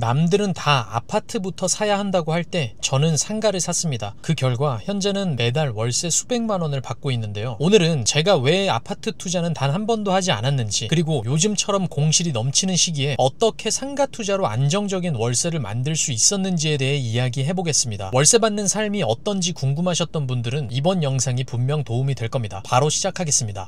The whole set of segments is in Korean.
남들은 다 아파트부터 사야 한다고 할 때 저는 상가를 샀습니다. 그 결과 현재는 매달 월세 수백만 원을 받고 있는데요. 오늘은 제가 왜 아파트 투자는 단 한 번도 하지 않았는지, 그리고 요즘처럼 공실이 넘치는 시기에 어떻게 상가 투자로 안정적인 월세를 만들 수 있었는지에 대해 이야기해 보겠습니다. 월세 받는 삶이 어떤지 궁금하셨던 분들은 이번 영상이 분명 도움이 될 겁니다. 바로 시작하겠습니다.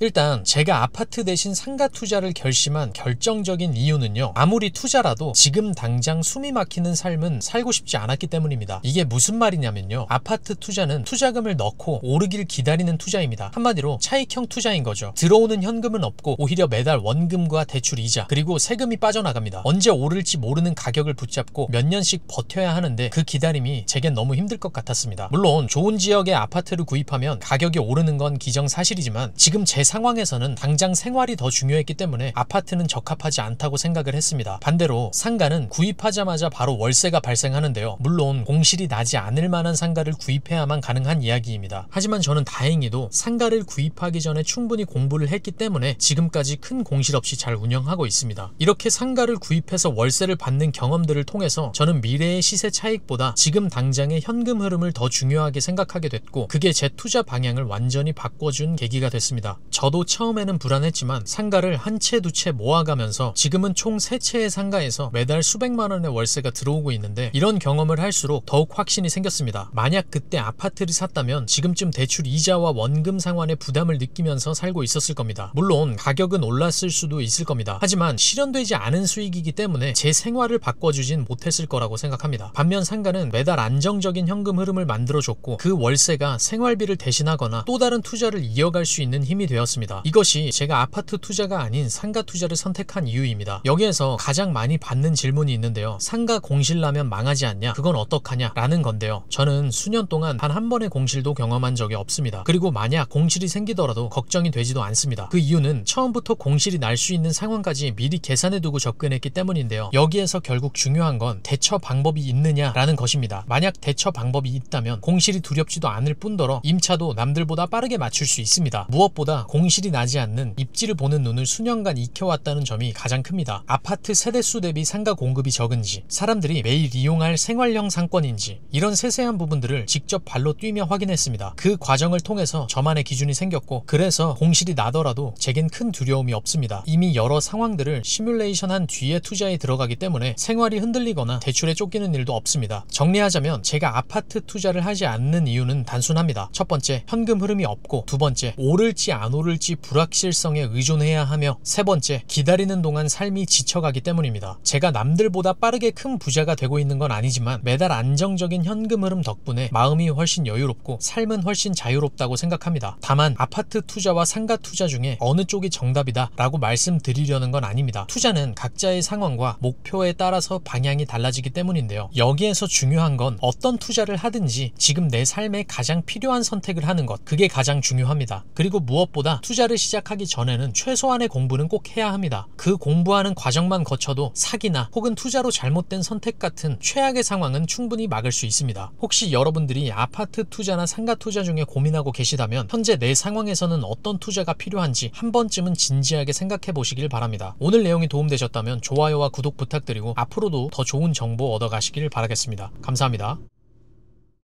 일단 제가 아파트 대신 상가 투자를 결심한 결정적인 이유는요, 아무리 투자라도 지금 당장 숨이 막히는 삶은 살고 싶지 않았기 때문입니다. 이게 무슨 말이냐면요, 아파트 투자는 투자금을 넣고 오르길 기다리는 투자입니다. 한마디로 차익형 투자인 거죠. 들어오는 현금은 없고 오히려 매달 원금과 대출 이자 그리고 세금이 빠져나갑니다. 언제 오를지 모르는 가격을 붙잡고 몇 년씩 버텨야 하는데 그 기다림이 제겐 너무 힘들 것 같았습니다. 물론 좋은 지역의 아파트를 구입하면 가격이 오르는 건 기정사실이지만 지금 제 상황에서는 당장 생활이 더 중요했기 때문에 아파트는 적합하지 않다고 생각을 했습니다. 반대로 상가는 구입하자마자 바로 월세가 발생하는데요, 물론 공실이 나지 않을 만한 상가를 구입해야만 가능한 이야기입니다. 하지만 저는 다행히도 상가를 구입하기 전에 충분히 공부를 했기 때문에 지금까지 큰 공실 없이 잘 운영하고 있습니다. 이렇게 상가를 구입해서 월세를 받는 경험들을 통해서 저는 미래의 시세 차익보다 지금 당장의 현금 흐름을 더 중요하게 생각하게 됐고, 그게 제 투자 방향을 완전히 바꿔준 계기가 됐습니다. 저도 처음에는 불안했지만 상가를 한 채 두 채 모아가면서 지금은 총 3채의 상가에서 매달 수백만 원의 월세가 들어오고 있는데, 이런 경험을 할수록 더욱 확신이 생겼습니다. 만약 그때 아파트를 샀다면 지금쯤 대출 이자와 원금 상환의 부담을 느끼면서 살고 있었을 겁니다. 물론 가격은 올랐을 수도 있을 겁니다. 하지만 실현되지 않은 수익이기 때문에 제 생활을 바꿔주진 못했을 거라고 생각합니다. 반면 상가는 매달 안정적인 현금 흐름을 만들어줬고, 그 월세가 생활비를 대신하거나 또 다른 투자를 이어갈 수 있는 힘이 되었습니다. 이것이 제가 아파트 투자가 아닌 상가 투자를 선택한 이유입니다. 여기에서 가장 많이 받는 질문이 있는데요, 상가 공실 나면 망하지 않냐, 그건 어떡하냐 라는 건데요, 저는 수년 동안 단 한 번의 공실도 경험한 적이 없습니다. 그리고 만약 공실이 생기더라도 걱정이 되지도 않습니다. 그 이유는 처음부터 공실이 날 수 있는 상황까지 미리 계산해두고 접근했기 때문인데요, 여기에서 결국 중요한 건 대처 방법이 있느냐 라는 것입니다. 만약 대처 방법이 있다면 공실이 두렵지도 않을 뿐더러 임차도 남들보다 빠르게 맞출 수 있습니다. 무엇보다 공실이 나지 않는 입지를 보는 눈을 수년간 익혀왔다는 점이 가장 큽니다. 아파트 세대수 대비 상가 공급이 적은지, 사람들이 매일 이용할 생활형 상권인지, 이런 세세한 부분들을 직접 발로 뛰며 확인했습니다. 그 과정을 통해서 저만의 기준이 생겼고, 그래서 공실이 나더라도 제겐 큰 두려움이 없습니다. 이미 여러 상황들을 시뮬레이션한 뒤에 투자에 들어가기 때문에 생활이 흔들리거나 대출에 쫓기는 일도 없습니다. 정리하자면 제가 아파트 투자를 하지 않는 이유는 단순합니다. 첫 번째, 현금 흐름이 없고, 두 번째, 오를지 안 오를지 불확실성에 의존해야 하며, 세 번째, 기다리는 동안 삶이 지쳐가기 때문입니다. 제가 남들보다 빠르게 큰 부자가 되고 있는 건 아니지만 매달 안정적인 현금 흐름 덕분에 마음이 훨씬 여유롭고 삶은 훨씬 자유롭다고 생각합니다. 다만 아파트 투자와 상가 투자 중에 어느 쪽이 정답이다 라고 말씀드리려는 건 아닙니다. 투자는 각자의 상황과 목표에 따라서 방향이 달라지기 때문인데요, 여기에서 중요한 건 어떤 투자를 하든지 지금 내 삶에 가장 필요한 선택을 하는 것, 그게 가장 중요합니다. 그리고 무엇보다 투자를 시작하기 전에는 최소한의 공부는 꼭 해야 합니다. 그 공부하는 과정만 거쳐도 사기나 혹은 투자로 잘못된 선택 같은 최악의 상황은 충분히 막을 수 있습니다. 혹시 여러분들이 아파트 투자나 상가 투자 중에 고민하고 계시다면 현재 내 상황에서는 어떤 투자가 필요한지 한 번쯤은 진지하게 생각해 보시길 바랍니다. 오늘 내용이 도움되셨다면 좋아요와 구독 부탁드리고 앞으로도 더 좋은 정보 얻어가시길 바라겠습니다. 감사합니다.